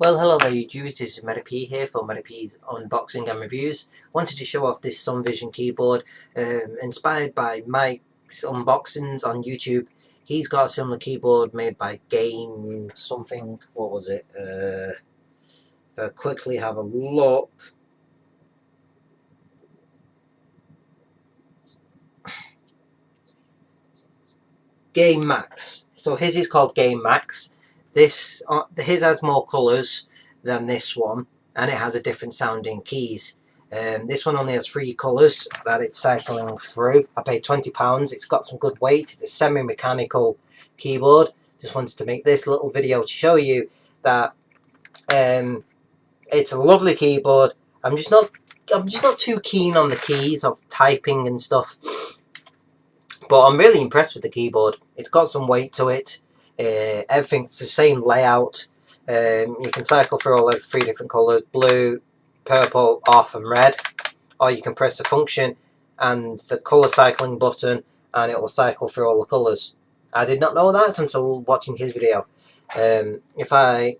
Well, hello there YouTube, this is P here for P's unboxing and reviews. Wanted to show off this Sumvision keyboard, inspired by Mike's unboxings on YouTube. He's got a similar keyboard made by Game something, what was it? If I quickly have a look. Game Max. So his is called Game Max. His has more colours than this one, and it has a different sounding keys. This one only has 3 colours that it's cycling through. I paid £20. It's got some good weight. It's a semi-mechanical keyboard. Just wanted to make this little video to show you that it's a lovely keyboard. I'm just not too keen on the keys of typing and stuff. But I'm really impressed with the keyboard. It's got some weight to it. Everything's the same layout. You can cycle through all the 3 different colours: blue, purple, off and red. Or you can press the function and the colour cycling button and it will cycle through all the colours. I did not know that until watching his video. If I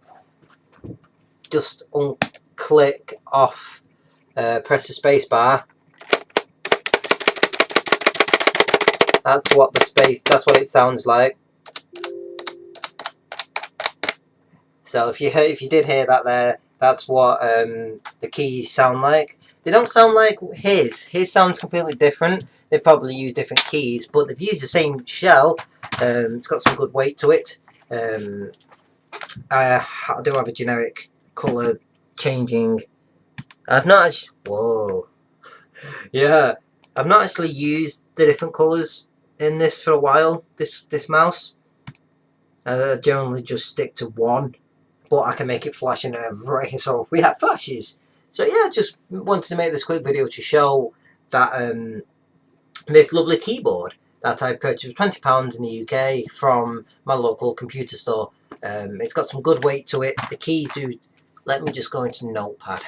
just unclick off, press the space bar, that's what it sounds like. So if you did hear that there, that's what the keys sound like. They don't sound like his. His sounds completely different. They've probably used different keys, but they've used the same shell. It's got some good weight to it. I do have a generic colour changing. I've not actually... Whoa. Yeah. I've not actually used the different colours in this for a while, this mouse. I generally just stick to one, but I can make it flash in a variety, so we have flashes. So yeah, just wanted to make this quick video to show that this lovely keyboard that I purchased for £20 in the UK from my local computer store. It's got some good weight to it. The keys do... Let me just go into Notepad.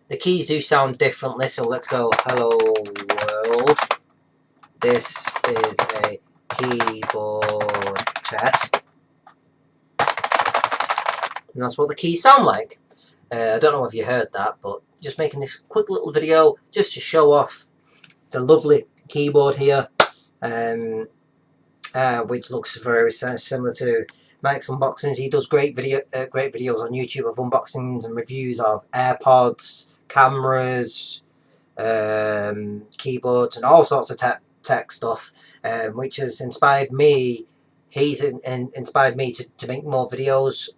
The keys do sound differently, so let's go hello world. This is a keyboard test. And that's what the keys sound like. I don't know if you heard that, but just making this quick little video just to show off the lovely keyboard here, which looks very similar to Mike's unboxings. He does great videos on YouTube of unboxings and reviews of AirPods, cameras, keyboards, and all sorts of tech stuff, which has inspired me. He's inspired me to make more videos.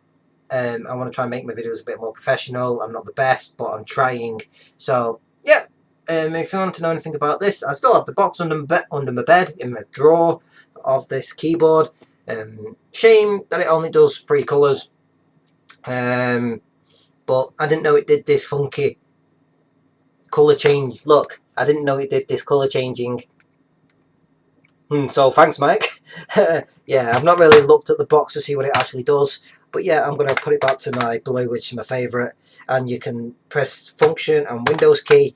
I want to try and make my videos a bit more professional. I'm not the best, but I'm trying. So yeah, if you want to know anything about this, I still have the box under my bed in my drawer of this keyboard. Shame that it only does 3 colours, but I didn't know it did this funky colour change. Look, I didn't know it did this colour changing. So thanks, Mike. Yeah, I've not really looked at the box to see what it actually does, but yeah, I'm going to put it back to my blue, which is my favourite, and you can press function and Windows key.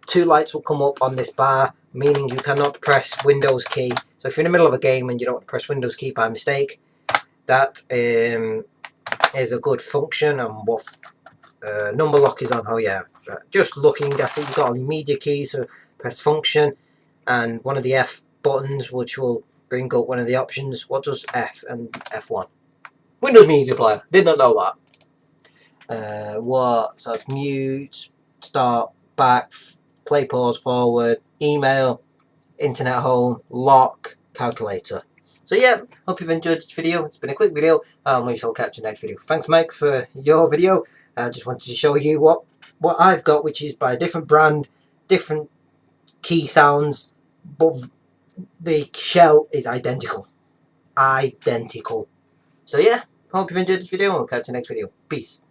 2 lights will come up on this bar, meaning you cannot press Windows key. So if you're in the middle of a game and you don't press Windows key by mistake, that is a good function. And what number lock is on. Oh yeah, just looking, I think you've got all your media keys, so press function and one of the F buttons, which will bring up one of the options. What does F and F1? Windows Media Player. Did not know that. What? So it's mute, start, back, play, pause, forward, email, internet home, lock, calculator. So yeah, hope you've enjoyed this video. It's been a quick video, and we shall catch you next video. Thanks, Mike, for your video. I just wanted to show you what I've got, which is by a different brand, different key sounds, but the shell is identical. So yeah, hope you've enjoyed this video, and we'll catch you next video. Peace.